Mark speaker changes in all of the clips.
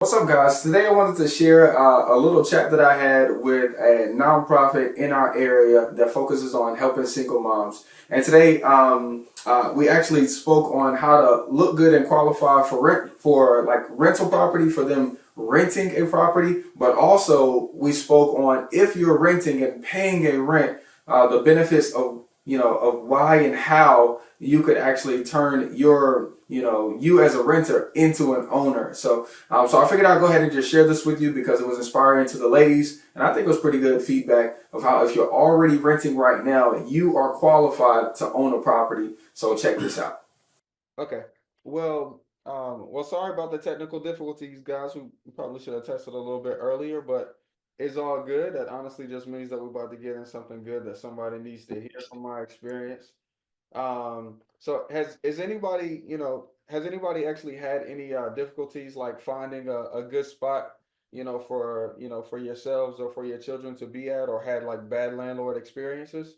Speaker 1: What's up, guys? Today I wanted to share a little chat that I had with a nonprofit in our area that focuses on helping single moms. And today we actually spoke on how to look good and qualify for rent, for like rental property, for them renting a property. But also we spoke on if you're renting and paying a rent, the benefits of of why and how you could actually turn you as a renter into an owner. So I figured I'd go ahead and just share this with you because it was inspiring to the ladies, and I think it was pretty good feedback of how if you're already renting right now, you are qualified to own a property. So check this out.
Speaker 2: Okay. Well, sorry about the technical difficulties, guys. We probably should have tested a little bit earlier, but it's all good. That honestly just means that we're about to get in something good that somebody needs to hear from my experience. So has anybody actually had any difficulties like finding a good spot, for yourselves or for your children to be at, or had like bad landlord experiences?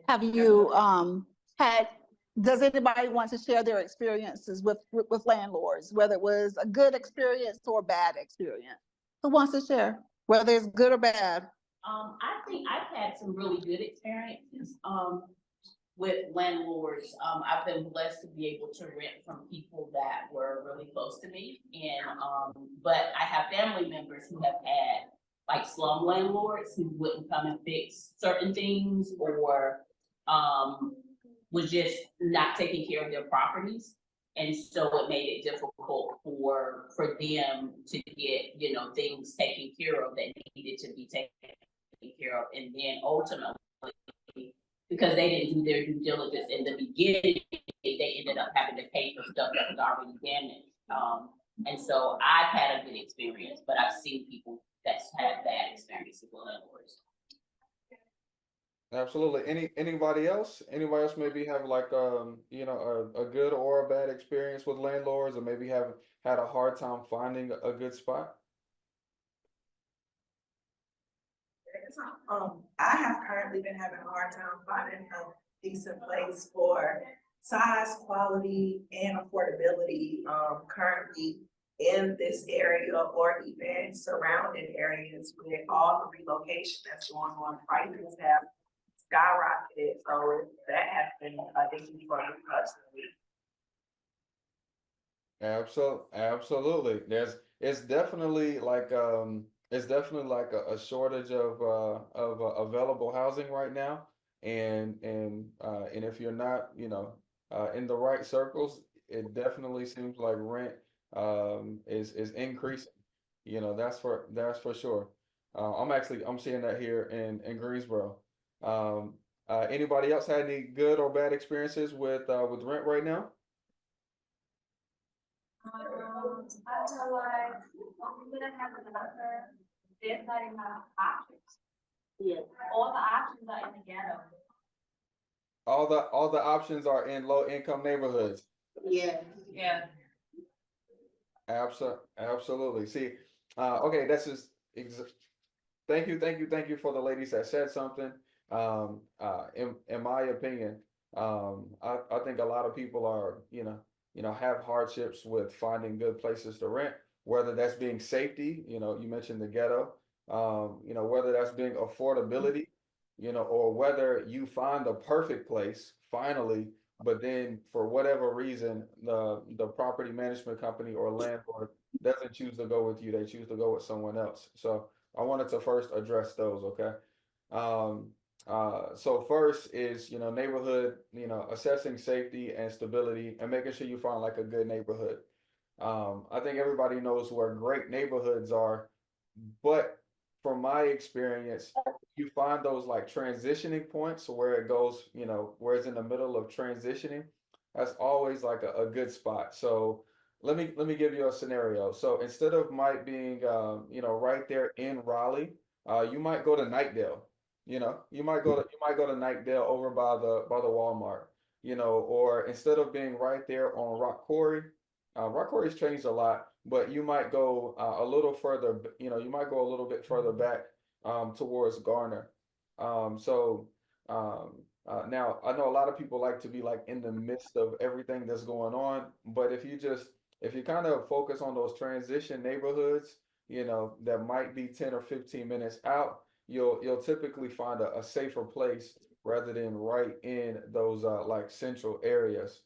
Speaker 3: Have you had, does anybody want to share their experiences with landlords, whether it was a good experience or a bad experience? Who wants to share, whether it's good or bad?
Speaker 4: I think I've had some really good experiences with landlords. I've been blessed to be able to rent from people that were really close to me, and but I have family members who have had like slum landlords who wouldn't come and fix certain things, or um, was just not taking care of their properties. And so it made it difficult for them to get, things taken care of that needed to be taken care of. And then ultimately, because they didn't do their due diligence in the beginning, they ended up having to pay for stuff that was already damaged. And so I've had a good experience, but I've seen people that's had bad experiences with landlords.
Speaker 2: Absolutely. Anybody else? Anybody else maybe have like a good or a bad experience with landlords, or maybe have had a hard time finding a good spot?
Speaker 5: I have currently been having a hard time finding a decent place for size, quality, and affordability, currently in this area or even surrounding areas with all the relocation that's going on. Prices have skyrocketed, so that has been a issue for me personally.
Speaker 2: Absolutely. It's definitely like a shortage of available housing right now, and if you're not in the right circles, it definitely seems like rent is increasing. That's for sure. I'm seeing that here in Greensboro. Um, Anybody else had any good or bad experiences with rent right now?
Speaker 6: I feel like we didn't have another, there's not enough options. Yeah. All the options are in the ghetto.
Speaker 2: All the options are in low income neighborhoods.
Speaker 6: Yeah. Yeah.
Speaker 2: Absolutely. See, okay, that's just ex thank you for the ladies that said something. In my opinion, I think a lot of people are, have hardships with finding good places to rent, whether that's being safety, you mentioned the ghetto, whether that's being affordability, or whether you find the perfect place finally, but then for whatever reason, the property management company or landlord doesn't choose to go with you, they choose to go with someone else. So I wanted to first address those, okay? Um, so first is, neighborhood, assessing safety and stability and making sure you find like a good neighborhood. I think everybody knows where great neighborhoods are, but from my experience, you find those like transitioning points where it goes, where it's in the middle of transitioning. That's always like a good spot. So let me give you a scenario. So instead of might being right there in Raleigh, you might go to Nightdale. You might go to Nightdale over by the Walmart. Or instead of being right there on Rock Quarry, Rock Quarry's changed a lot, but you might go a little further. You might go a little bit further back towards Garner. So now I know a lot of people like to be like in the midst of everything that's going on, but if if you kind of focus on those transition neighborhoods, that might be 10 or 15 minutes out, you'll typically find a safer place rather than right in those like central areas.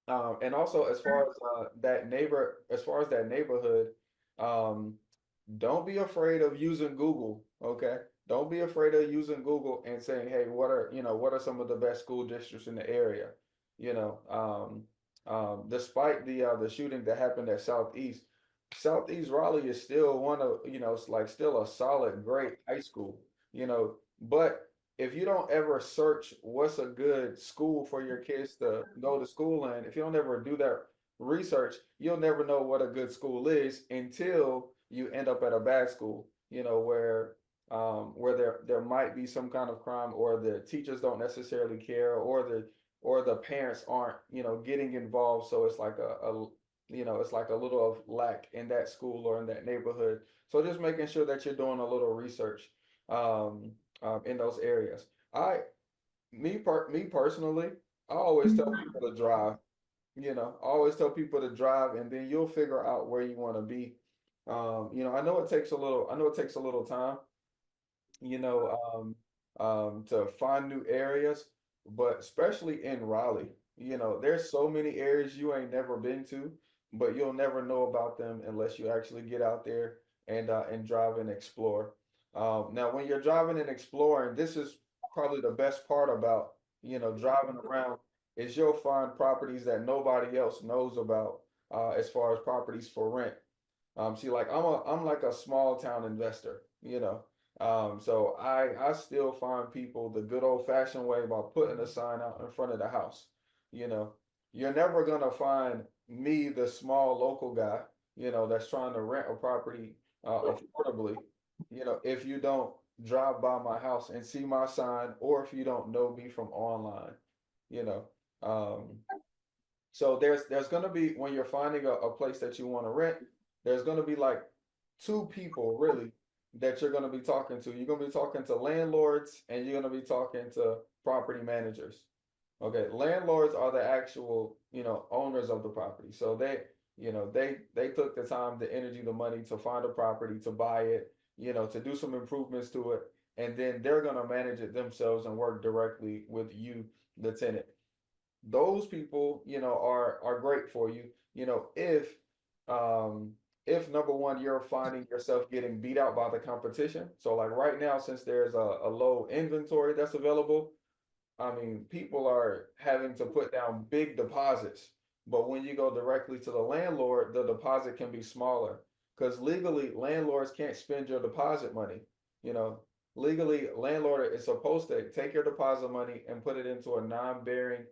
Speaker 2: And also as far as that neighborhood, um, don't be afraid of using Google, okay? Don't be afraid of using Google and saying, hey, what are some of the best school districts in the area? You know, despite the shooting that happened at Southeast Raleigh is still one of, it's like still a solid, great high school, but if you don't ever search what's a good school for your kids to go to school in, if you don't ever do that research, you'll never know what a good school is until you end up at a bad school, where there might be some kind of crime, or the teachers don't necessarily care, or the parents aren't, getting involved. So it's like it's like a little of lack in that school or in that neighborhood. So just making sure that you're doing a little research. In those areas. Me personally, I always tell people to drive. I always tell people to drive, and then you'll figure out where you want to be. I know it takes a little. I know it takes a little time, you know, to find new areas, but especially in Raleigh, there's so many areas you ain't never been to, but you'll never know about them unless you actually get out there and drive and explore. Now, when you're driving and exploring, this is probably the best part about, driving around, is you'll find properties that nobody else knows about, as far as properties for rent. See, like I'm like a small town investor, so I still find people the good old fashioned way by putting a sign out in front of the house. You know, you're never gonna find me, the small local guy, that's trying to rent a property affordably, if you don't drive by my house and see my sign, or if you don't know me from online, you know. Um, so there's gonna be, when you're finding a place that you want to rent, there's gonna be like two people really that you're gonna be talking to. You're gonna be talking to landlords, and you're gonna be talking to property managers. Okay, landlords are the actual, owners of the property. So they took the time, the energy, the money to find a property, to buy it, to do some improvements to it, and then they're gonna manage it themselves and work directly with you, the tenant. Those people, are great for you, um if number one, you're finding yourself getting beat out by the competition. So like right now, since there's a low inventory that's available, I mean, people are having to put down big deposits. But when you go directly to the landlord, the deposit can be smaller, because legally landlords can't spend your deposit money. You know, legally landlord is supposed to take your deposit money and put it into a non-bearing,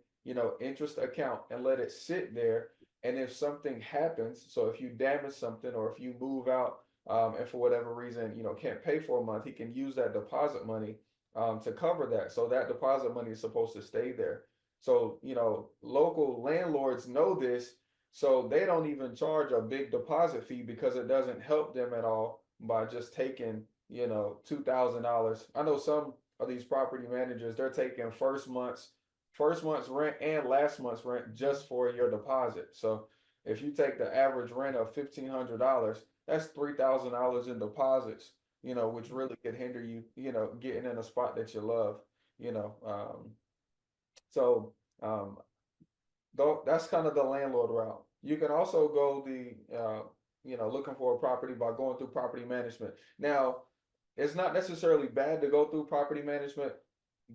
Speaker 2: interest account, and let it sit there. And if something happens, so if you damage something, or if you move out, and for whatever reason, can't pay for a month, he can use that deposit money, to cover that. So that deposit money is supposed to stay there. So, local landlords know this, so they don't even charge a big deposit fee, because it doesn't help them at all by just taking, $2,000. I know some of these property managers, they're taking first month's rent and last month's rent just for your deposit. So if you take the average rent of $1,500, that's $3,000 in deposits, which really could hinder you, getting in a spot that you love, you know. So um, though that's kind of the landlord route. You can also go looking for a property by going through property management. Now, it's not necessarily bad to go through property management,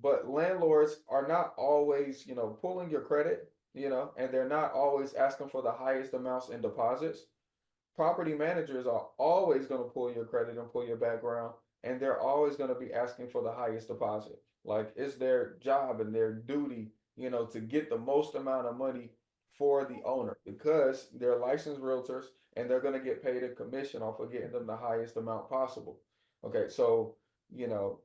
Speaker 2: but landlords are not always, pulling your credit, and they're not always asking for the highest amounts in deposits. Property managers are always going to pull your credit and pull your background, and they're always going to be asking for the highest deposit. Like, it's their job and their duty, to get the most amount of money for the owner, because they're licensed realtors, and they're going to get paid a commission off of getting them the highest amount possible. Okay, so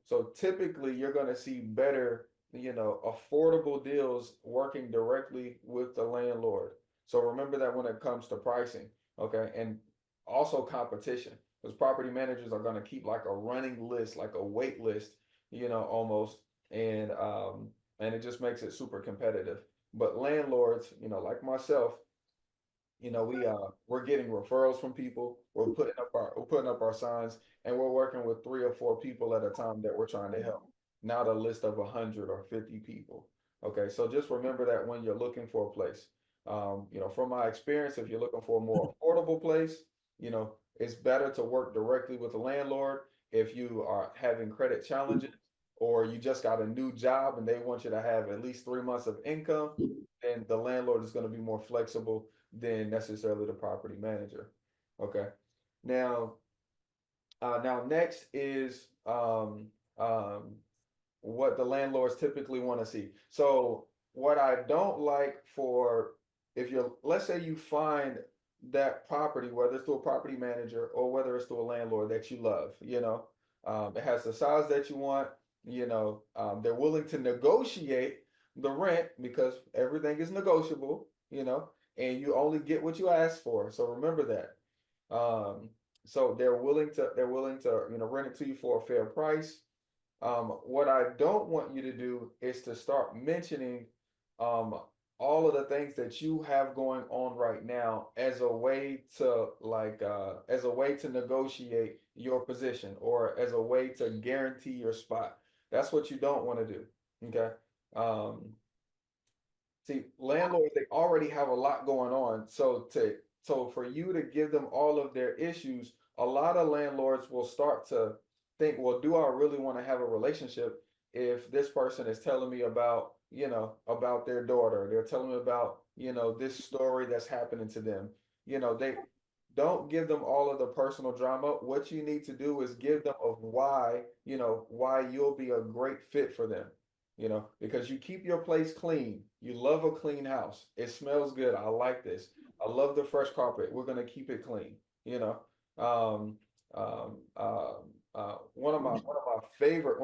Speaker 2: so typically you're going to see better, affordable deals working directly with the landlord. So remember that when it comes to pricing. Okay, and also competition, because property managers are going to keep like a running list, like a wait list, almost, and it just makes it super competitive. But landlords, like myself, we're getting referrals from people. We're putting up our signs, and we're working with 3 or 4 people at a time that we're trying to help, not a list of 100 or 50 people. Okay, so just remember that when you're looking for a place. From my experience, if you're looking for a more affordable place, it's better to work directly with the landlord. If you are having credit challenges, or you just got a new job and they want you to have at least 3 months of income, then the landlord is going to be more flexible than necessarily the property manager. Okay. Now, now next is what the landlords typically want to see. So what I don't like for, if you're, let's say you find that property, whether it's to a property manager or whether it's to a landlord that you love, it has the size that you want, they're willing to negotiate the rent because everything is negotiable, and you only get what you ask for. So remember that. So they're willing to rent it to you for a fair price. What I don't want you to do is to start mentioning um, all of the things that you have going on right now as a way to negotiate your position or as a way to guarantee your spot. That's what you don't want to do. Okay. Um, See, landlords, they already have a lot going on. So for you to give them all of their issues, a lot of landlords will start to think, well, do I really want to have a relationship if this person is telling me about, about their daughter? They're telling me about, this story that's happening to them. They don't give them all of the personal drama. What you need to do is give them of why you'll be a great fit for them, because you keep your place clean. You love a clean house. It smells good. I like this. I love the fresh carpet. We're gonna keep it clean. You know, um, um, um, one of my favorite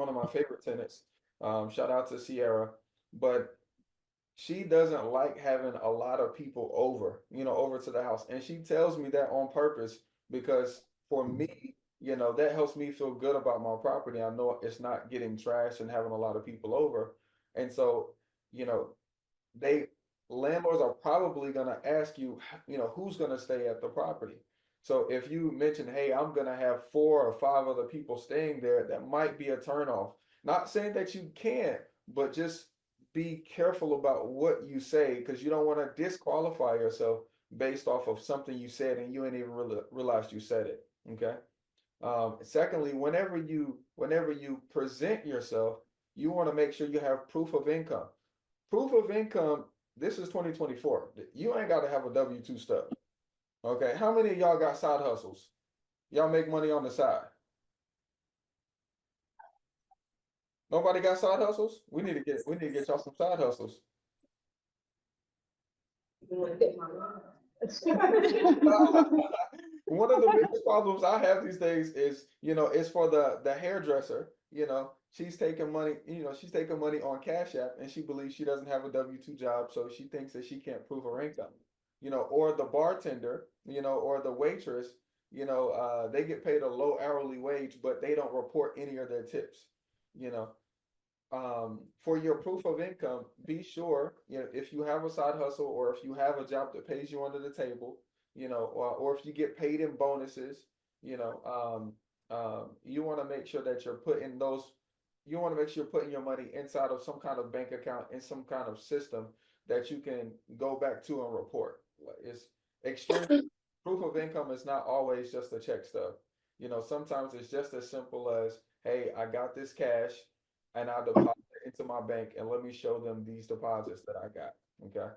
Speaker 2: tenants. Shout out to Sierra, but she doesn't like having a lot of people over to the house. And she tells me that on purpose because for me, that helps me feel good about my property. I know it's not getting trashed and having a lot of people over. And so, you know, they landlords are probably going to ask you, who's going to stay at the property. So if you mention, hey, I'm going to have 4 or 5 other people staying there, that might be a turnoff. Not saying that you can't, but just be careful about what you say because you don't want to disqualify yourself based off of something you said and you ain't even really realized you said it. Okay. Secondly, whenever you present yourself, you want to make sure you have proof of income. Proof of income, this is 2024. You ain't got to have a W-2 stub. Okay. How many of y'all got side hustles? Y'all make money on the side. Nobody got side hustles? We need to get y'all some side hustles. One of the biggest problems I have these days is, it's for the hairdresser. She's taking money on Cash App and she believes she doesn't have a W-2 job, so she thinks that she can't prove her income. Or the bartender, or the waitress, they get paid a low hourly wage, but they don't report any of their tips. You know, for your proof of income, be sure, if you have a side hustle or if you have a job that pays you under the table, or if you get paid in bonuses, you want to make sure that you want to make sure you're putting your money inside of some kind of bank account in some kind of system that you can go back to and report. Like, it's extreme. Proof of income is not always just a check stub. Sometimes it's just as simple as, hey, I got this cash and I deposit it into my bank and let me show them these deposits that I got. Okay.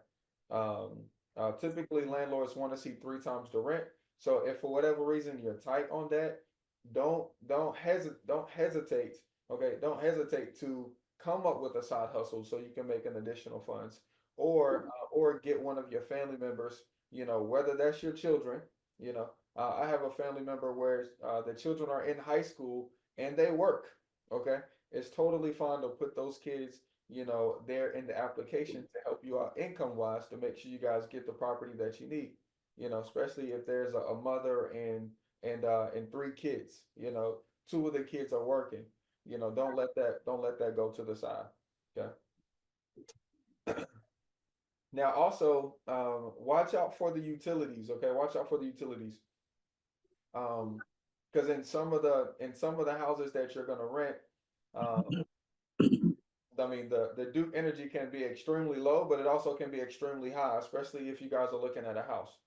Speaker 2: Typically landlords want to see 3 times the rent. So if for whatever reason you're tight on that, don't hesitate. Okay, don't hesitate to come up with a side hustle so you can make an additional funds, or get one of your family members. Whether that's your children. I have a family member where the children are in high school and they work. Okay, it's totally fine to put those kids, there in the application to help you out income wise to make sure you guys get the property that you need. Especially if there's a mother and 3 kids. 2 of the kids are working. Don't let that go to the side. Okay. Now, also, watch out for the utilities. Okay, watch out for the utilities. Because in some of the houses that you're gonna rent, um, I mean, the Duke energy can be extremely low, but it also can be extremely high, especially if you guys are looking at a house.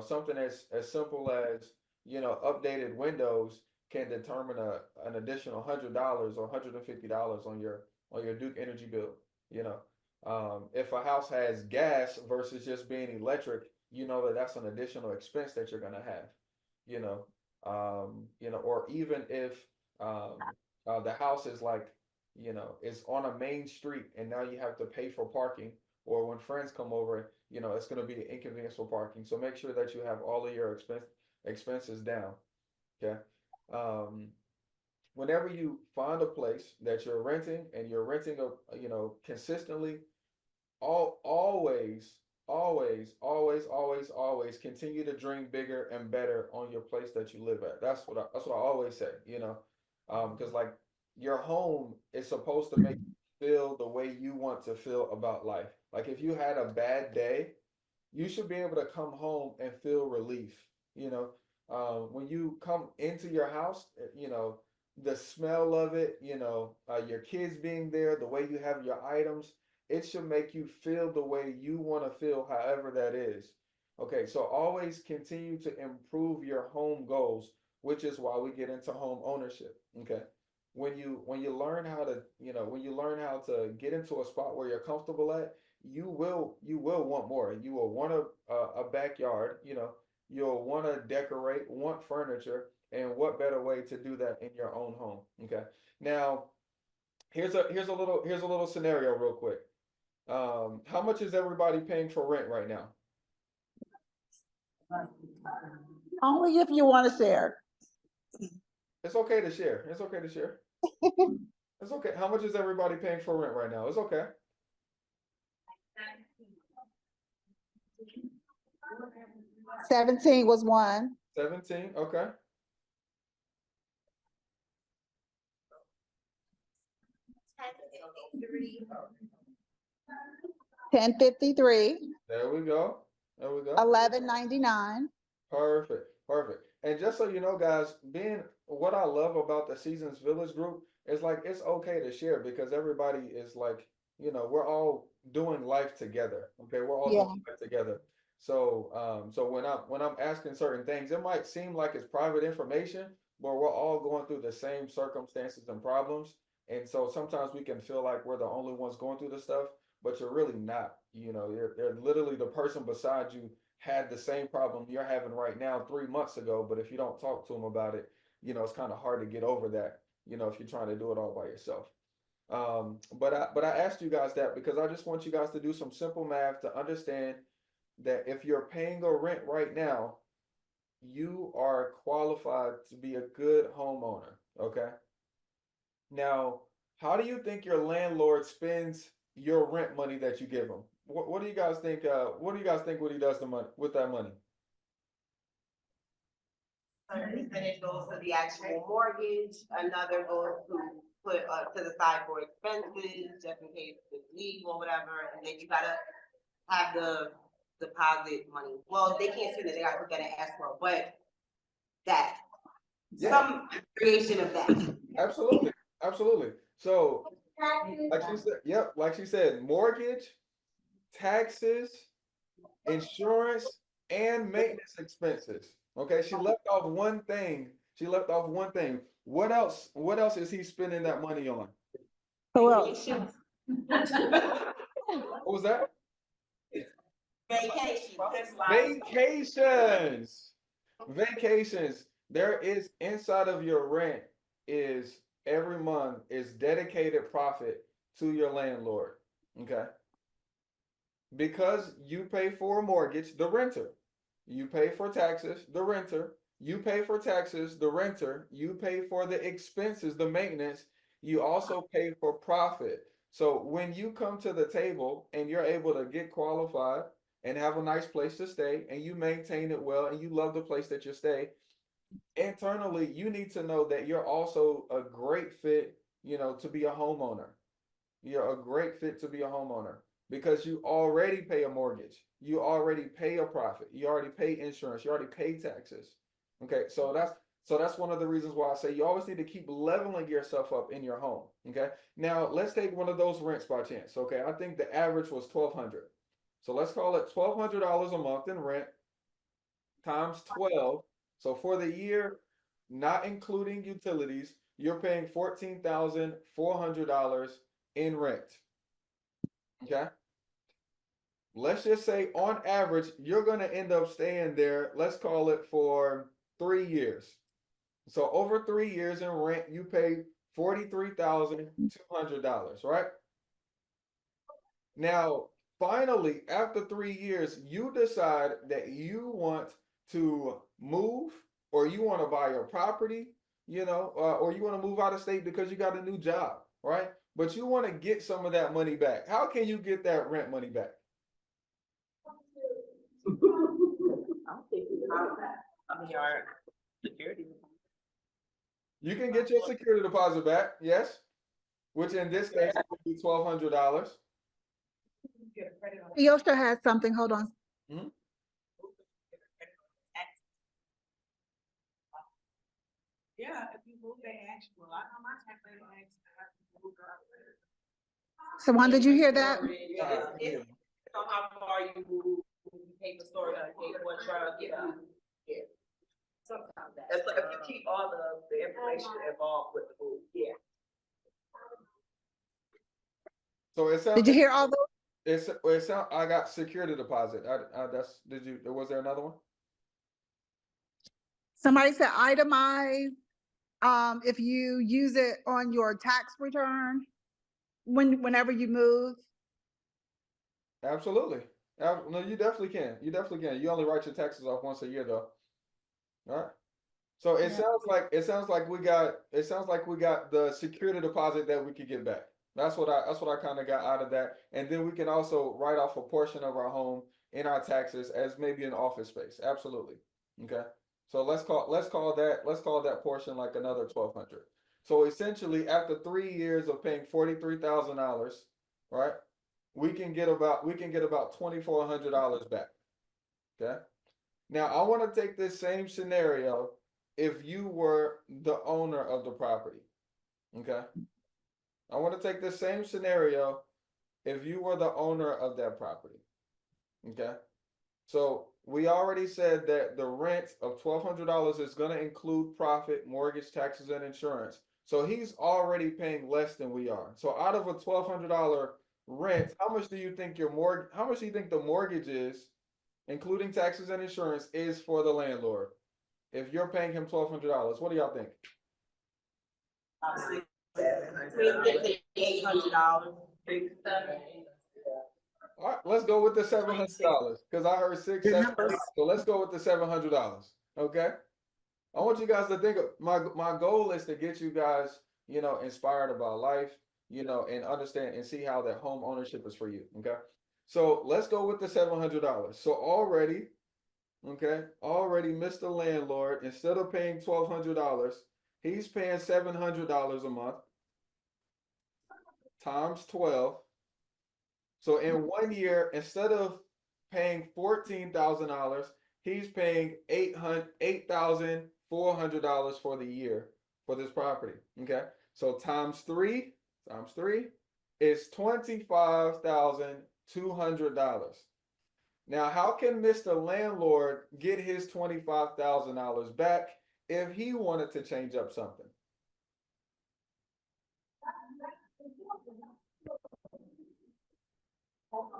Speaker 2: Something as simple as, updated windows can determine an additional $100 or $150 on your Duke energy bill. You know, if a house has gas versus just being electric, you know that's an additional expense that you're gonna have. You know, or even if the house is like, it's on a main street and now you have to pay for parking, or when friends come over, it's going to be an inconvenience for parking. So make sure that you have all of your expenses down. Okay. Um, Whenever you find a place that you're renting and you're renting consistently, always continue to dream bigger and better on your place that you live at. That's what I always say, because like your home is supposed to make you feel the way you want to feel about life. Like if you had a bad day, you should be able to come home and feel relief. You know, when you come into your house, the smell of it, your kids being there, the way you have your items, it should make you feel the way you want to feel, however that is. Okay, so always continue to improve your home goals, which is why we get into home ownership. Okay. When you learn how to, when you learn how to get into a spot where you're comfortable at, you will want more. You will want a backyard, you'll want to decorate, want furniture, and what better way to do that in your own home? Okay. Now, here's a little scenario real quick. How much is everybody paying for rent right now?
Speaker 3: Only if you want to share.
Speaker 2: It's okay to share. It's okay to share. It's okay. How much is everybody paying for rent right now? It's okay.
Speaker 3: 17 was one.
Speaker 2: 17. Okay.
Speaker 3: 1053,
Speaker 2: There we go. There we go.
Speaker 3: 1199.
Speaker 2: Perfect, perfect. And just so you know, guys, being what I love about the Seasons Village group is like it's okay to share because everybody is like, we're all doing life together. Okay, we're all
Speaker 3: Yeah.
Speaker 2: doing life together. So when I'm asking certain things, it might seem like it's private information, but we're all going through the same circumstances and problems. And so sometimes we can feel like we're the only ones going through the stuff, but you're really not. You're literally the person beside you had the same problem you're having right now 3 months ago, but if you don't talk to them about it, it's kind of hard to get over that, if you're trying to do it all by yourself. But I asked you guys that because I just want you guys to do some simple math to understand that if you're paying a rent right now, you are qualified to be a good homeowner. Okay. Now, how do you think your landlord spends your rent money that you give him? What do you guys think? What do you guys think what he does with that money?
Speaker 7: Certain percentage goes to the actual mortgage, another goes to put to the side for expenses, just in case it's leave or whatever, and then you gotta have the deposit money. Well, they can't spend it, they gotta put that in escrow, but that,
Speaker 2: Yeah,
Speaker 7: some creation of that.
Speaker 2: absolutely, absolutely. So, like she said, yep, like she said, mortgage, taxes, insurance, and maintenance expenses. Okay, she left off one thing. She left off one thing. What else? What else is he spending that money on?
Speaker 3: Who else?
Speaker 2: What was that?
Speaker 7: Vacation.
Speaker 2: Vacations. Vacations. There is inside of your rent is every month is dedicated profit to your landlord. Okay. Because you pay for a mortgage, the renter. You pay for taxes, the renter. You pay for taxes, the renter. You pay for the expenses, the maintenance. You also pay for profit. So when you come to the table and you're able to get qualified and have a nice place to stay and you maintain it well and you love the place that you stay, internally you need to know that you're also a great fit, to be a homeowner. You're a great fit to be a homeowner. because you already pay a mortgage, you already pay a profit, you already pay insurance, you already pay taxes. Okay, so that's one of the reasons why I say you always need to keep leveling yourself up in your home. Okay, now let's take one of those rents by chance. Okay, I think the average was $1,200, so let's call it $1,200 a month in rent times 12. So for the year, not including utilities, you're paying $14,400 in rent. Okay. Let's just say on average, you're going to end up staying there, let's call it for 3 years. So over 3 years in rent, you pay $43,200, right? Now, finally, after 3 years, you decide that you want to move, or you want to buy a property, or you want to move out of state because you got a new job, right? But you want to get some of that money back. How can you get that rent money back?
Speaker 5: I don't think we have that. I mean, our security.
Speaker 2: You can get your security deposit back, yes, which in this case would be $1,200.
Speaker 3: Yosha has something, hold on.
Speaker 5: Yeah, if you move, they ask you, well, I know my tax rate asked.
Speaker 3: So Juan, did you hear that?
Speaker 7: It's on how far you move, you pay for storage, you pay for a truck, yeah. Sometimes that's like, if you keep all the information involved with the move, yeah.
Speaker 2: So it sounds.
Speaker 3: Did you hear all those?
Speaker 2: I got security deposit. Was there another one?
Speaker 3: Somebody said itemize, if you use it on your tax return, whenever you move.
Speaker 2: Absolutely. No, you definitely can. You definitely can. You only write your taxes off once a year though. All right. So it sounds like we got the security deposit that we could get back. That's what I kind of got out of that. And then we can also write off a portion of our home in our taxes as maybe an office space. Absolutely. Okay. So let's call that portion like another $1,200. So essentially, after 3 years of paying $43,000, right, we can get about $2,400 back. Okay. Now I want to take this same scenario if you were the owner of the property. Okay. I want to take the same scenario if you were the owner of that property. Okay. So we already said that the rent of $1,200 is going to include profit, mortgage, taxes, and insurance. So he's already paying less than we are. So out of a $1,200 rent, how much do you think the mortgage is, including taxes and insurance, is for the landlord? If you're paying him $1,200, what do y'all think?
Speaker 7: $800.
Speaker 2: All right, let's go with the $700 because I heard $600, $700. So let's go with the $700. Okay. I want you guys to think of my goal is to get you guys, inspired about life, and understand and see how that home ownership is for you. Okay. So let's go with the $700. So already, Mr. Landlord, instead of paying $1,200, he's paying $700 a month times 12. So in 1 year, instead of paying $14,000, he's paying $8,400 for the year for this property. Okay, so times three is $25,200. Now, how can Mr. Landlord get his $25,000 back if he wanted to change up something?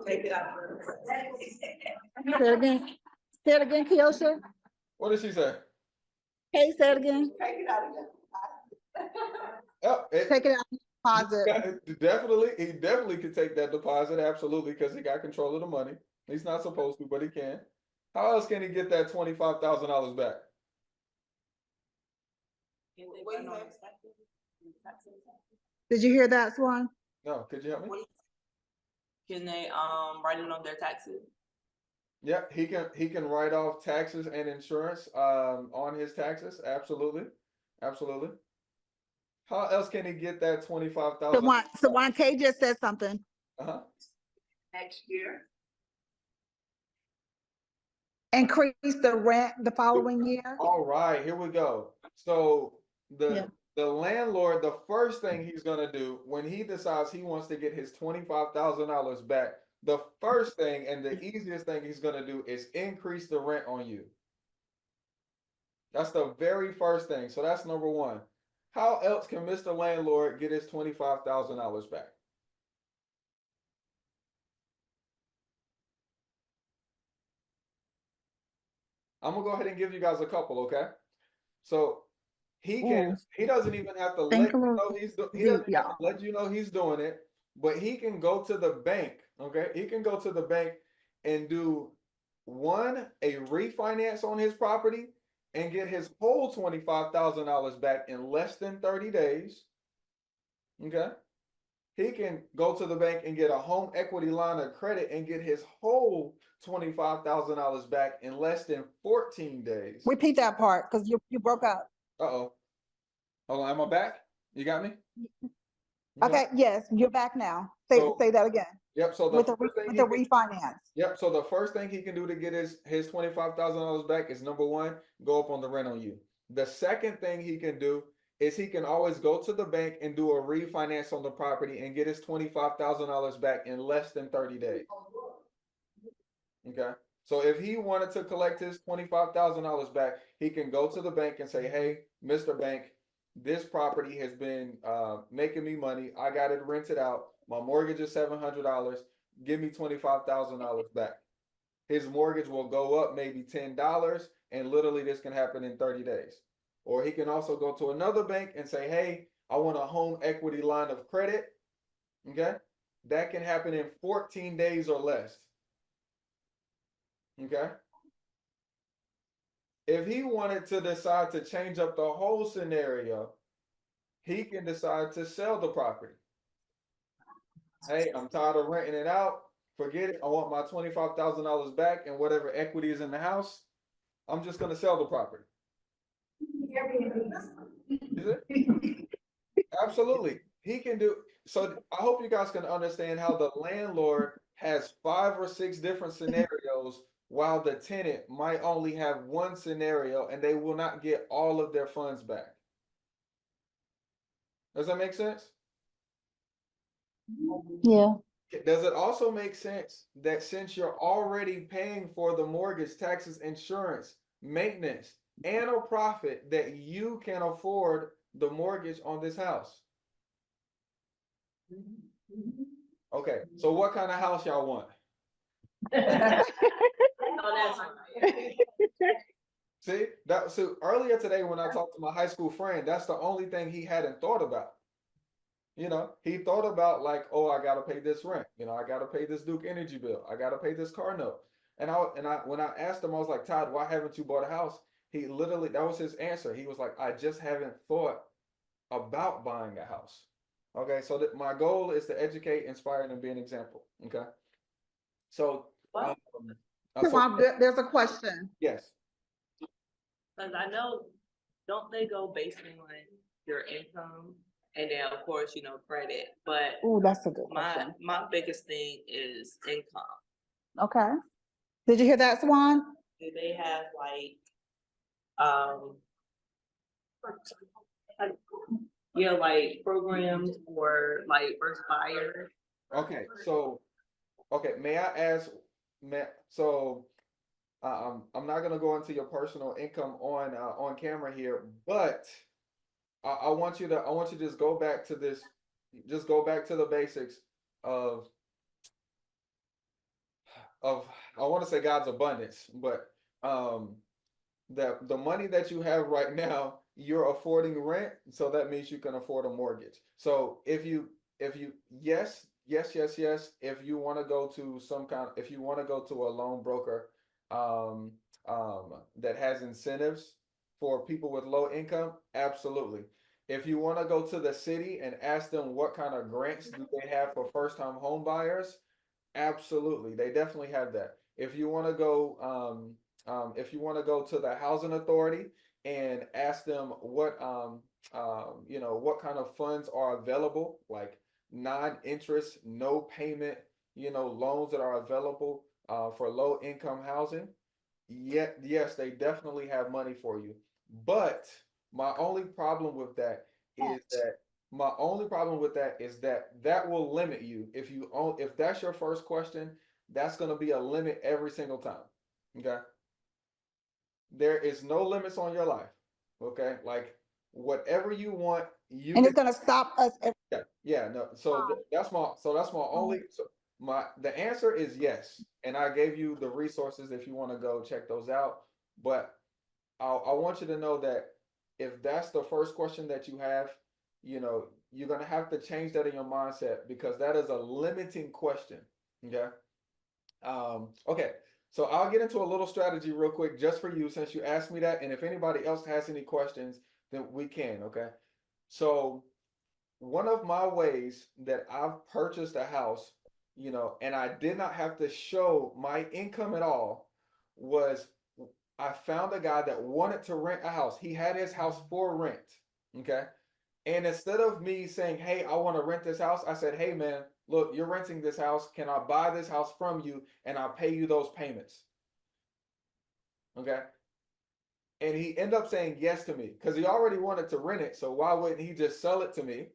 Speaker 5: Take it out.
Speaker 3: Say it again, Kiosha.
Speaker 2: What did she say?
Speaker 3: Hey, say it again.
Speaker 5: Take it out again.
Speaker 3: Take it out of the deposit.
Speaker 2: He definitely could take that deposit, absolutely, because he got control of the money. He's not supposed to, but he can. How else can he get that $25,000 back?
Speaker 3: Did you hear that, Swan?
Speaker 2: No, could you help me?
Speaker 8: Can they write it on their taxes?
Speaker 2: Yeah, he can write off taxes and insurance on his taxes. Absolutely. Absolutely. How else can he get that $25,000?
Speaker 3: So Juan K just said something.
Speaker 2: Uh-huh.
Speaker 5: next year.
Speaker 3: Increase the rent the following year?
Speaker 2: All right, here we go. So
Speaker 3: Yeah.
Speaker 2: the landlord, the first thing he's gonna do when he decides he wants to get his $25,000 back, the first thing and the easiest thing he's gonna do is increase the rent on you. That's the very first thing. So that's number one. How else can Mr. Landlord get his $25,000 back? I'm gonna go ahead and give you guys a couple, okay? So he
Speaker 3: Ooh,
Speaker 2: doesn't even have to
Speaker 3: think
Speaker 2: let
Speaker 3: a
Speaker 2: you
Speaker 3: little
Speaker 2: know he
Speaker 3: deep,
Speaker 2: doesn't have to
Speaker 3: y'all.
Speaker 2: let you know he's doing it, but he can go to the bank, okay? He can go to the bank and do a refinance on his property and get his whole $25,000 back in less than 30 days. Okay? He can go to the bank and get a home equity line of credit and get his whole $25,000 back in less than 14 days.
Speaker 3: Repeat that part, because you broke up.
Speaker 2: Uh-oh. Hold on, am I back? You got me?
Speaker 3: Okay, yes, you're back now.
Speaker 2: So-
Speaker 3: Say that again.
Speaker 2: Yep, so the
Speaker 3: With the
Speaker 2: first thing
Speaker 3: refinance.
Speaker 2: Yep, so the first thing he can do to get his $25,000 back is number one, go up on the rent on you. The second thing he can do is he can always go to the bank and do a refinance on the property and get his $25,000 back in less than 30 days. Okay, so if he wanted to collect his $25,000 back, he can go to the bank and say, "Hey, Mr. Bank, this property has been making me money. I got it rented out. My mortgage is $700. Give me $25,000 back." His mortgage will go up maybe $10, and literally this can happen in 30 days. Or he can also go to another bank and say, "Hey, I want a home equity line of credit." Okay, that can happen in 14 days or less. Okay. If he wanted to decide to change up the whole scenario, he can decide to sell the property. Hey, I'm tired of renting it out. Forget it. I want my $25,000 back and whatever equity is in the house. I'm just going to sell the property. Is it? Absolutely. He can do. So I hope you guys can understand how the landlord has 5 or 6 different scenarios while the tenant might only have one scenario and they will not get all of their funds back. Does that make sense?
Speaker 3: Yeah.
Speaker 2: Does it also make sense that since you're already paying for the mortgage, taxes, insurance, maintenance, and a profit, that you can afford the mortgage on this house? Okay, so what kind of house y'all want? See, so earlier today when I talked to my high school friend, that's the only thing he hadn't thought about. He thought about like, oh, I gotta pay this rent. I gotta pay this Duke Energy bill. I gotta pay this car note. And when I asked him, I was like, Todd, why haven't you bought a house? He literally, that was his answer. He was like, I just haven't thought about buying a house. Okay, so my goal is to educate, inspire, and be an example. Okay, so,
Speaker 3: There's a question.
Speaker 2: yes.
Speaker 8: Cause I know, don't they go based on your income and then of course, credit, but
Speaker 3: Oh, that's a good
Speaker 8: my
Speaker 3: question.
Speaker 8: biggest thing is income.
Speaker 3: Okay. Did you hear that, Swan?
Speaker 8: Do they have like programs or like first buyer?
Speaker 2: Okay, so may I ask, so I'm not gonna go into your personal income on camera here, but I want you to just go back to this, just go back to the basics of I want to say God's abundance, but the money that you have right now, you're affording rent, so that means you can afford a mortgage. So if you yes, if you want to go to if you want to go to a loan broker um that has incentives for people with low income, absolutely. If you want to go to the city and ask them what kind of grants do they have for first time home buyers, absolutely, they definitely have that. If you want to go to the housing authority and ask them what what kind of funds are available, like non-interest, no payment, loans that are available for low income housing, yet yes, they definitely have money for you. But my only problem with that is that that will limit you if that's your first question, that's going to be a limit every single time. Okay? There is no limits on your life. Okay? Like whatever you want, you
Speaker 3: And
Speaker 2: can.
Speaker 3: it's gonna stop us every
Speaker 2: Yeah, no. So that's my only. So the answer is yes, and I gave you the resources if you want to go check those out. But I want you to know that if that's the first question that you have, you're gonna have to change that in your mindset because that is a limiting question. Okay. Okay. So I'll get into a little strategy real quick just for you since you asked me that, and if anybody else has any questions, then we can. Okay. So one of my ways that I've purchased a house, and I did not have to show my income at all, was I found a guy that wanted to rent a house. He had his house for rent. Okay. And instead of me saying, hey, I want to rent this house, I said, hey, man, look, you're renting this house. Can I buy this house from you and I'll pay you those payments? Okay. And he ended up saying yes to me because he already wanted to rent it. So why wouldn't he just sell it to me?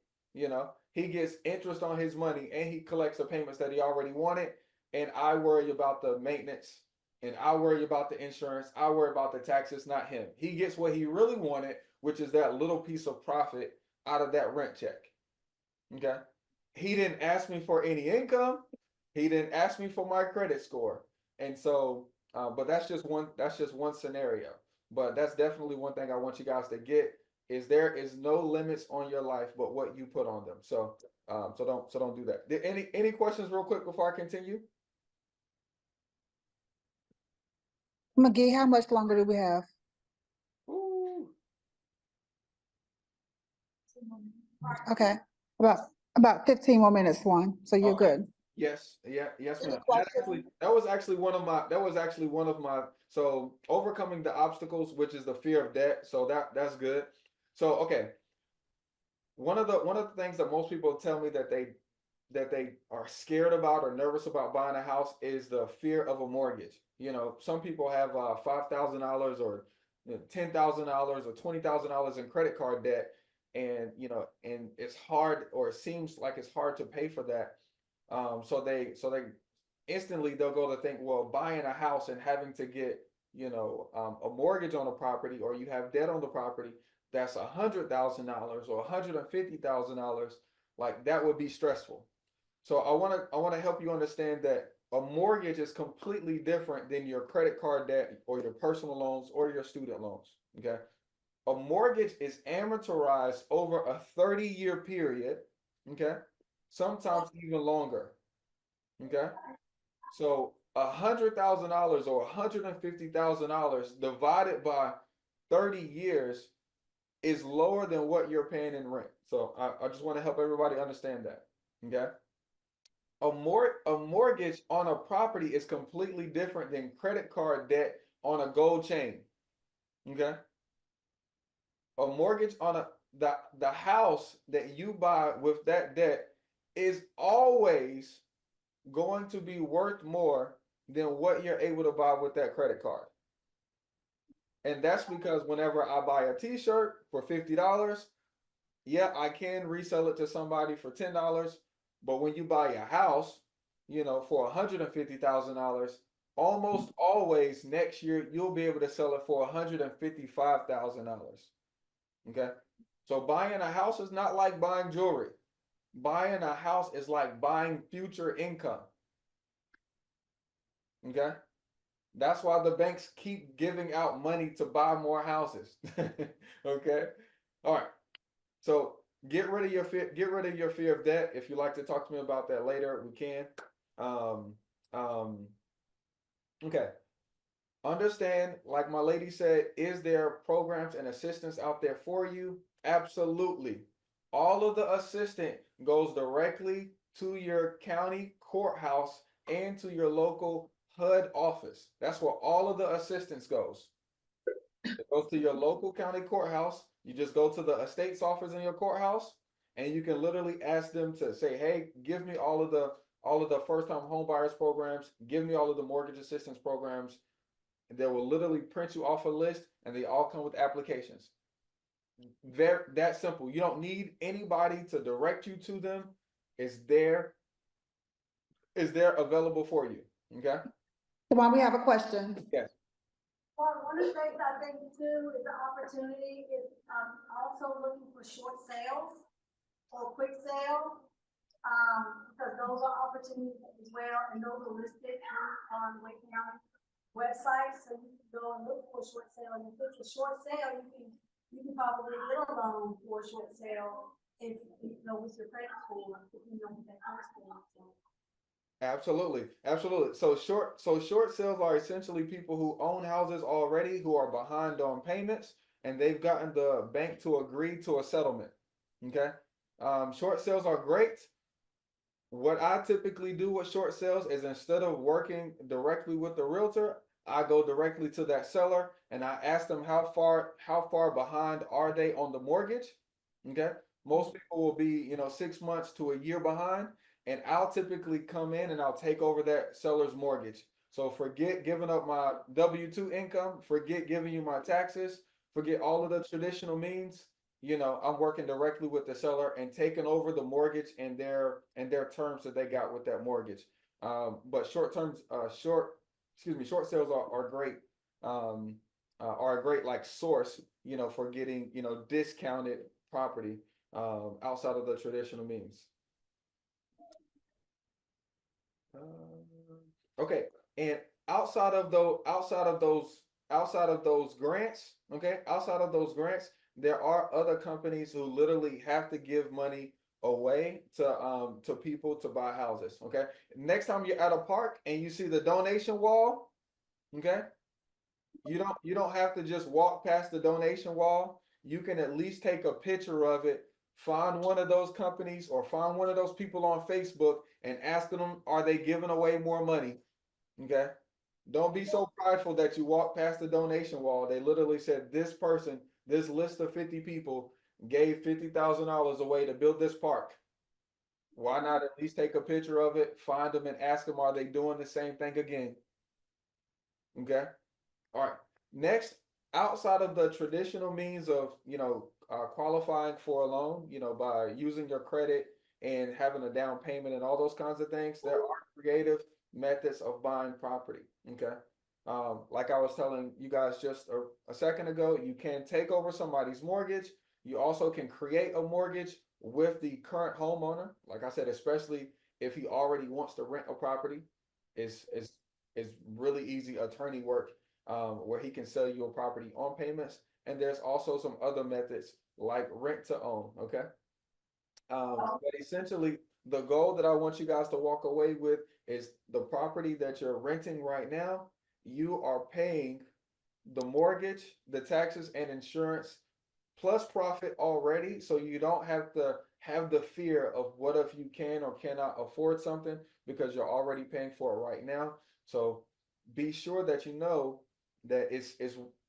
Speaker 2: He gets interest on his money and he collects the payments that he already wanted. And I worry about the maintenance and I worry about the insurance. I worry about the taxes, not him. He gets what he really wanted, which is that little piece of profit out of that rent check. Okay. He didn't ask me for any income. He didn't ask me for my credit score. And so, but that's just one scenario. But that's definitely one thing I want you guys to get is there is no limits on your life but what you put on them. So don't do that. Any questions real quick before I continue?
Speaker 3: McGee, how much longer do we have?
Speaker 2: Ooh.
Speaker 3: Okay, about 15 more minutes, Juan, so you're
Speaker 2: Okay.
Speaker 3: good.
Speaker 2: Yes, yes,
Speaker 3: Any
Speaker 2: ma'am.
Speaker 3: questions?
Speaker 2: That was actually one of my, so overcoming the obstacles, which is the fear of debt. So that's good. So okay, one of the things that most people tell me that they are scared about or nervous about buying a house is the fear of a mortgage. Some people have $5,000 or $10,000 or $20,000 in credit card debt, and it's hard or it seems like it's hard to pay for that. So they instantly they'll go to think, well, buying a house and having to get a mortgage on a property or you have debt on the property that's $100,000 or $150,000, like that would be stressful. So I want to help you understand that a mortgage is completely different than your credit card debt or your personal loans or your student loans. Okay. A mortgage is amortized over a 30-year period. Okay. Sometimes even longer. Okay. So $100,000 or $150,000 divided by 30 years is lower than what you're paying in rent. So I just want to help everybody understand that. Okay. A mortgage on a property is completely different than credit card debt on a gold chain. Okay. A mortgage on the house that you buy with that debt is always going to be worth more than what you're able to buy with that credit card. And that's because whenever I buy a t-shirt for $50, yeah, I can resell it to somebody for $10. But when you buy a house, for $150,000, almost always next year you'll be able to sell it for $155,000. Okay. So buying a house is not like buying jewelry. Buying a house is like buying future income. Okay. That's why the banks keep giving out money to buy more houses. Okay. All right. So get rid of your fear of debt. If you'd like to talk to me about that later, we can. Um, um, okay. Understand, like my lady said, is there programs and assistance out there for you? Absolutely. All of the assistance goes directly to your county courthouse and to your local HUD office. That's where all of the assistance goes. It goes to your local county courthouse. You just go to the estates office in your courthouse and you can literally ask them to say, hey, give me all of the all of the first-time home buyers programs, give me all of the mortgage assistance programs. And they will literally print you off a list, and they all come with applications. Very that simple. You don't need anybody to direct you to them. It's there. Is there available for you? Okay.
Speaker 3: Come on, we have a question.
Speaker 2: Yes.
Speaker 6: Well, one of the things I think too is the opportunity is, also looking for short sales or quick sales. Because those are opportunities as well, and those are listed on Wake County website, so you can go and look for a short sale, and if it's a short sale, you can probably get a loan for a short sale if, you know, with your credit score, if you know what that credit score is. So,
Speaker 2: Absolutely, absolutely. So short sales are essentially people who own houses already who are behind on payments, and they've gotten the bank to agree to a settlement. Okay. Short sales are great. What I typically do with short sales is instead of working directly with the realtor, I go directly to that seller and I ask them how far behind are they on the mortgage. Okay. Most people will be, 6 months to a year behind, and I'll typically come in and I'll take over that seller's mortgage. So forget giving up my W-2 income, forget giving you my taxes, forget all of the traditional means. I'm working directly with the seller and taking over the mortgage and their terms that they got with that mortgage. But short sales are great. Are a great like source, for getting, discounted property outside of the traditional means. Okay, and outside of those grants, okay, outside of those grants, there are other companies who literally have to give money away to people to buy houses. Okay, next time you're at a park and you see the donation wall, okay, you don't have to just walk past the donation wall. You can at least take a picture of it, find one of those companies or find one of those people on Facebook and ask them, are they giving away more money? Okay. Don't be so prideful that you walk past the donation wall. They literally said this person, this list of 50 people gave $50,000 away to build this park. Why not at least take a picture of it, find them and ask them, are they doing the same thing again? Okay. All right. Next, outside of the traditional means of, qualifying for a loan, by using your credit and having a down payment and all those kinds of things, there are creative methods of buying property. Okay. Like I was telling you guys just a second ago, you can take over somebody's mortgage. You also can create a mortgage with the current homeowner. Like I said, especially if he already wants to rent a property, is really easy attorney work, where he can sell you a property on payments. And there's also some other methods like rent to own. Okay. But essentially, the goal that I want you guys to walk away with is the property that you're renting right now. You are paying the mortgage, the taxes, and insurance plus profit already. So you don't have to have the fear of what if you can or cannot afford something, because you're already paying for it right now. So be sure that you know that it's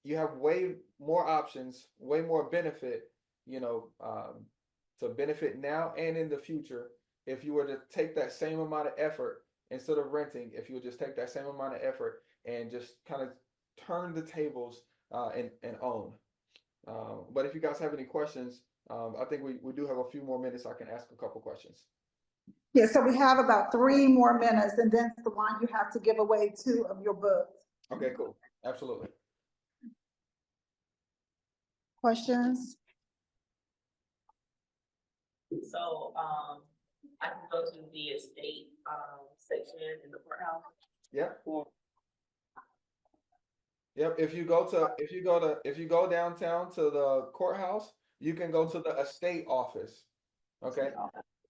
Speaker 2: you have way more options, way more benefit, to benefit now and in the future. If you were to take that same amount of effort instead of renting, if you would just take that same amount of effort and just kind of turn the tables and own. But if you guys have any questions, I think we do have a few more minutes. I can ask a couple questions.
Speaker 3: Yeah, so we have about 3 more minutes, and then the one you have to give away 2 of your books.
Speaker 2: Okay, cool. Absolutely.
Speaker 3: Questions?
Speaker 4: So, I can go to the estate, section in the courthouse.
Speaker 2: Yep. Yep. If you go downtown to the courthouse, you can go to the estate office. Okay.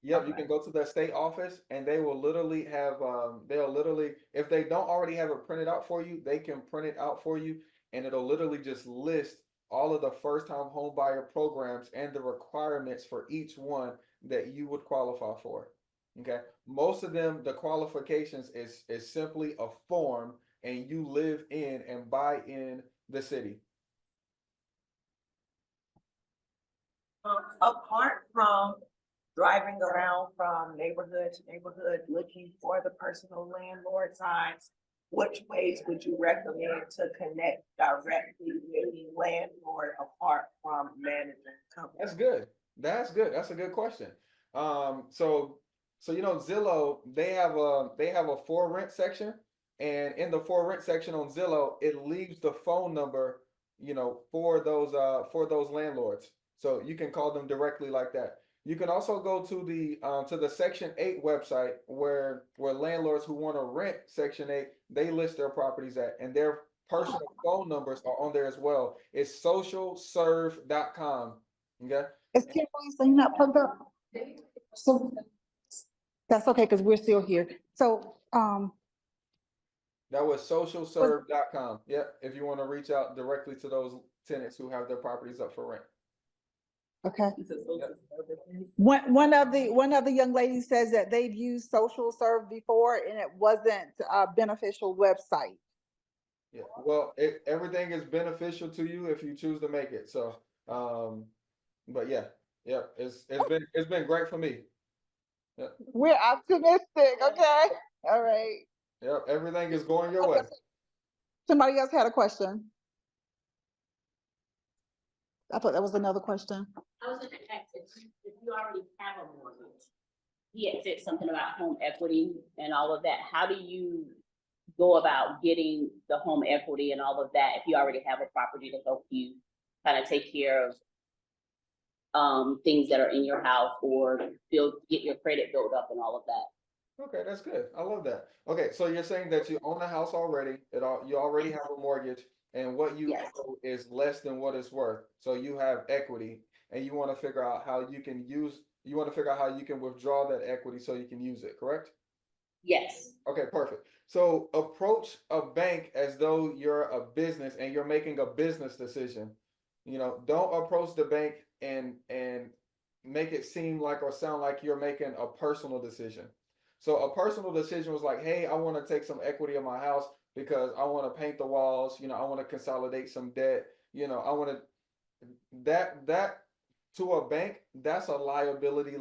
Speaker 2: Yep, you can go to the estate office and they will literally have, if they don't already have it printed out for you, they can print it out for you, and it'll literally just list all of the first time home buyer programs and the requirements for each one that you would qualify for. Okay. Most of them, the qualifications is simply a form, and you live in and buy in the city.
Speaker 5: Apart from driving around from neighborhood to neighborhood looking for the personal landlord signs, which ways would you recommend to connect directly with the landlord apart from management company?
Speaker 2: That's good. That's good. That's a good question. So you know, Zillow, they have a for rent section, and in the for rent section on Zillow, it leaves the phone number, you know, for those landlords. So you can call them directly like that. You can also go to the Section 8 website where landlords who want to rent Section 8, they list their properties at, and their personal phone numbers are on there as well. It's socialserve.com. Okay.
Speaker 3: Is Kimberly's thing not plugged up? So that's okay, because we're still here. So,
Speaker 2: That was socialserve.com. Yep. If you want to reach out directly to those tenants who have their properties up for rent.
Speaker 3: okay. One of the young ladies says that they've used Social Serve before and it wasn't a beneficial website.
Speaker 2: Yeah. Well, everything is beneficial to you if you choose to make it. So, but yeah, it's been great for me. Yep.
Speaker 3: We're optimistic, okay? All right.
Speaker 2: Yep. Everything is going your way.
Speaker 3: Somebody else had a question. I thought that was another question.
Speaker 4: I was gonna ask if you already have a mortgage. He had said something about home equity and all of that. How do you go about getting the home equity and all of that if you already have a property to help you kind of take care of things that are in your house or get your credit built up and all of that?
Speaker 2: Okay, that's good. I love that. Okay, so you're saying that you own a house already, you already have a mortgage, and what you
Speaker 4: Yes.
Speaker 2: owe is less than what it's worth. So you have equity, and you want to figure out how you can withdraw that equity so you can use it, correct?
Speaker 4: Yes.
Speaker 2: Okay, perfect. So approach a bank as though you're a business and you're making a business decision. You know, don't approach the bank and make it seem like or sound like you're making a personal decision. So a personal decision was like, hey, I want to take some equity in my house because I want to paint the walls, you know, I want to consolidate some debt, you know, I want to that to a bank, that's a liability.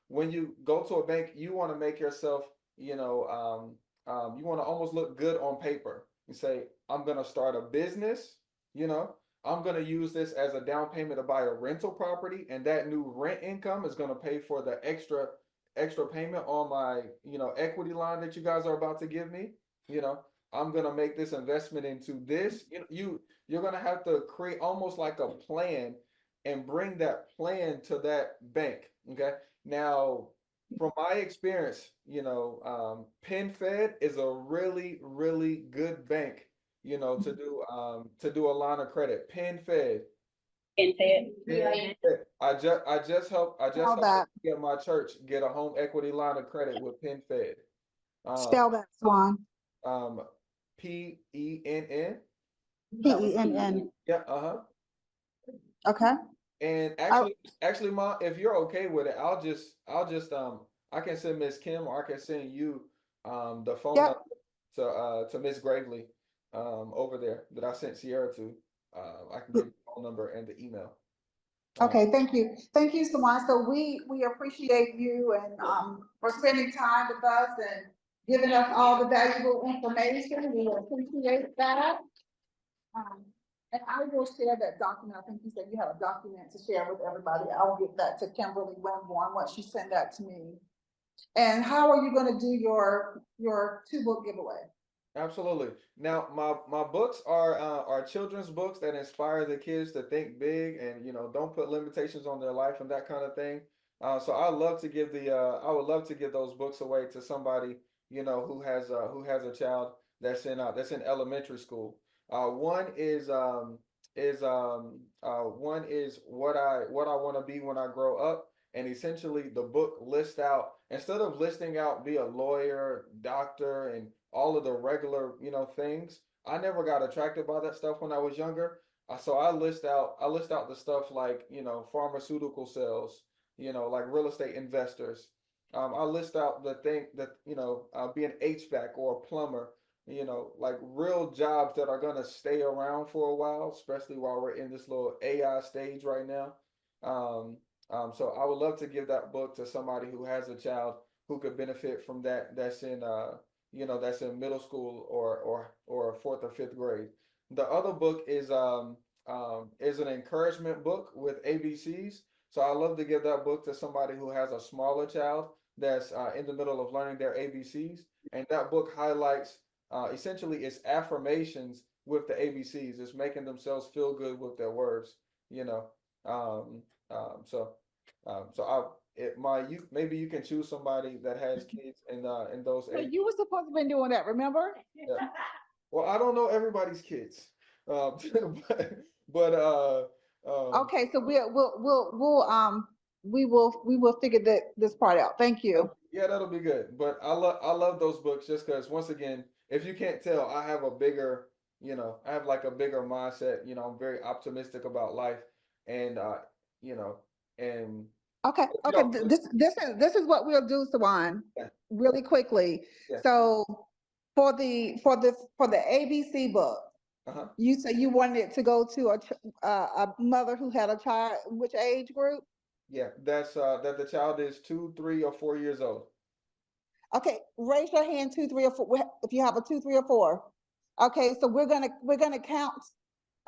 Speaker 2: When you go to a bank, you want to make yourself, you want to almost look good on paper. You say, I'm going to start a business, you know, I'm going to use this as a down payment to buy a rental property, and that new rent income is going to pay for the extra payment on my, you know, equity line that you guys are about to give me. You know, I'm going to make this investment into this. You're going to have to create almost like a plan and bring that plan to that bank. Okay. Now, from my experience, you know, PenFed is a really, really good bank, you know, to do a line of credit. PenFed.
Speaker 4: And Fed.
Speaker 2: PenFed. I just
Speaker 3: Spell
Speaker 2: helped
Speaker 3: that.
Speaker 2: get my church get a home equity line of credit with PenFed.
Speaker 3: Spell that, Swan.
Speaker 2: Um, PENN.
Speaker 3: PENN.
Speaker 2: Yeah, uh-huh.
Speaker 3: Okay.
Speaker 2: And
Speaker 3: Oh,
Speaker 2: actually, Ma, if you're okay with it, I can send Miss Kim or I can send you the phone
Speaker 3: yep.
Speaker 2: number to Miss Gravely over there that I sent Sierra to. I can give you the phone number and the email.
Speaker 3: Okay, thank you. Thank you, Sawan. So we appreciate you and for spending time with us and giving us all the valuable information. We appreciate that. And I will share that document. I think you said you have a document to share with everybody. I'll get that to Kimberly Winborn once you send that to me. And how are you going to do your 2-book giveaway?
Speaker 2: Absolutely. Now, my books are children's books that inspire the kids to think big and, you know, don't put limitations on their life and that kind of thing. So I would love to give those books away to somebody, you know, who has a child that's in elementary school. One is what I want to be when I grow up, and essentially the book lists out, instead of listing out be a lawyer, doctor, and all of the regular, you know, things. I never got attracted by that stuff when I was younger. So I list out the stuff like, you know, pharmaceutical sales, you know, like real estate investors. I list out the thing that, you know, be an HVAC or a plumber, you know, like real jobs that are gonna stay around for a while, especially while we're in this little AI stage right now. So I would love to give that book to somebody who has a child who could benefit from that. That's in that's in middle school or fourth or fifth grade. The other book is an encouragement book with ABCs. So I love to give that book to somebody who has a smaller child that's in the middle of learning their ABCs. And that book highlights essentially it's affirmations with the ABCs. It's making themselves feel good with their words. You know, um, so you maybe you can choose somebody that has kids in those
Speaker 3: So
Speaker 2: age.
Speaker 3: you were supposed to be doing that, remember?
Speaker 2: Yeah. Well, I don't know everybody's kids, but but
Speaker 3: Okay, so we will figure this part out. Thank you.
Speaker 2: yeah, that'll be good. But I love those books just because once again, if you can't tell, I have a bigger I have like a bigger mindset. I'm very optimistic about life, and you know, and
Speaker 3: Okay,
Speaker 2: if you
Speaker 3: okay,
Speaker 2: don't,
Speaker 3: this is what we'll do, Sawan,
Speaker 2: yeah,
Speaker 3: really quickly.
Speaker 2: yeah,
Speaker 3: So for the ABC book,
Speaker 2: uh-huh.
Speaker 3: you say you wanted it to go to a mother who had a child, which age group?
Speaker 2: Yeah, that's that the child is 2, 3, or 4 years old.
Speaker 3: Okay, raise your hand, 2, 3, or 4, if you have a 2, 3, or 4. Okay, so we're gonna count.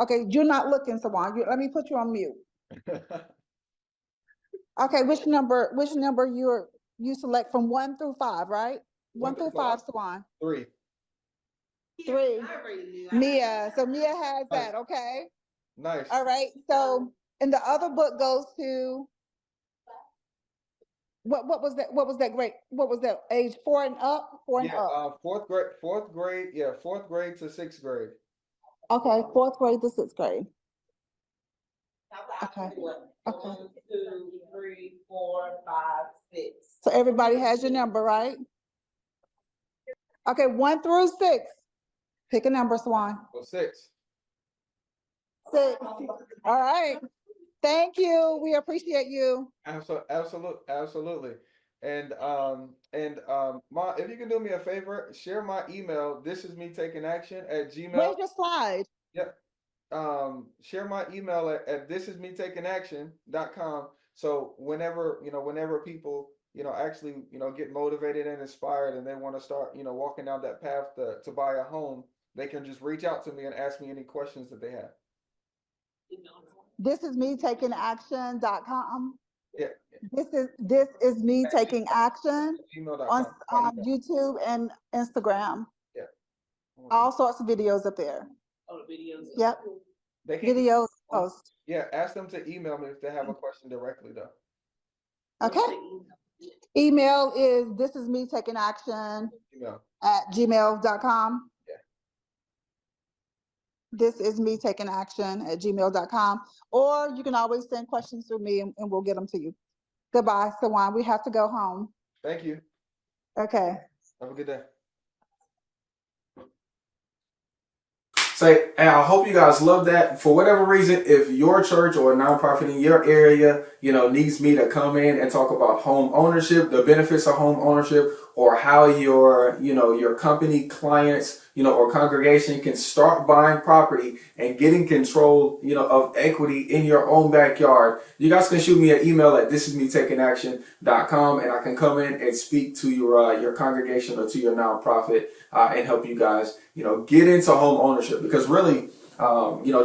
Speaker 3: Okay, you're not looking, Sawan. Let me put you on mute. Okay, which number you select from 1 through 5, right?
Speaker 2: 1
Speaker 3: 1
Speaker 2: through
Speaker 3: through
Speaker 2: 5,
Speaker 3: 5, Sawan.
Speaker 2: 3.
Speaker 3: 3.
Speaker 7: I already knew.
Speaker 3: Mia. So Mia has
Speaker 2: Nice,
Speaker 3: that, okay?
Speaker 2: nice.
Speaker 3: All right. So and the other book goes to what was that? What was that grade? What was that age 4 and up? 4 and
Speaker 2: Yeah,
Speaker 3: up.
Speaker 2: fourth grade, yeah, fourth grade to sixth grade.
Speaker 3: Okay, fourth grade to sixth grade. Okay.
Speaker 7: Okay.
Speaker 3: Okay.
Speaker 7: 1, 2, 3, 4, 5, 6.
Speaker 3: So everybody has your number, right? Okay, 1 through 6. Pick a number, Swan.
Speaker 2: Well, 6.
Speaker 3: 6. All right. Thank you. We appreciate you.
Speaker 2: Absolutely. And if you can do me a favor, share my email. This is me taking action at Gmail.
Speaker 3: Where's your slide?
Speaker 2: Yep. Share my email at thisismetakingaction.com. So whenever people, actually, get motivated and inspired and they want to start, walking down that path to buy a home, they can just reach out to me and ask me any questions that they have.
Speaker 3: This is me taking action.com.
Speaker 2: Yeah.
Speaker 3: This is me taking action on
Speaker 2: Gmail.com. My email.
Speaker 3: YouTube and Instagram.
Speaker 2: Yeah.
Speaker 3: All sorts of videos up there.
Speaker 8: Oh, the videos.
Speaker 3: Yep.
Speaker 2: They can
Speaker 3: Videos post.
Speaker 2: Yeah, ask them to email me if they have a question directly though.
Speaker 3: Okay. Email is this is me taking action
Speaker 2: Email.
Speaker 3: at gmail.com.
Speaker 2: Yeah.
Speaker 3: This is me taking action at gmail.com. Or you can always send questions through me and we'll get them to you. Goodbye, Sawan. We have to go home.
Speaker 2: Thank you.
Speaker 3: Okay.
Speaker 2: Have a good day.
Speaker 1: Say, and I hope you guys love that. For whatever reason, if your church or a nonprofit in your area, needs me to come in and talk about home ownership, the benefits of home ownership, or how your company, clients, or congregation can start buying property and getting control, of equity in your own backyard, you guys can shoot me an email at thisismetakingaction.com and I can come in and speak to your congregation or to your nonprofit and help you guys, get into home ownership. Because really,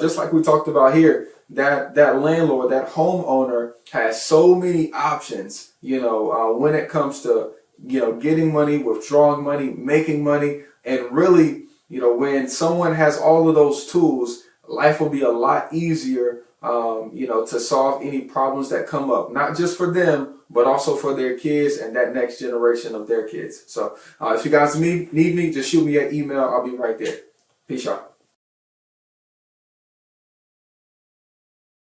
Speaker 1: just like we talked about here, that landlord, that homeowner has so many options, when it comes to, getting money, withdrawing money, making money. And really, when someone has all of those tools, life will be a lot easier, to solve any problems that come up, not just for them, but also for their kids and that next generation of their kids. So if you guys need me, just shoot me an email. I'll be right there. Peace out.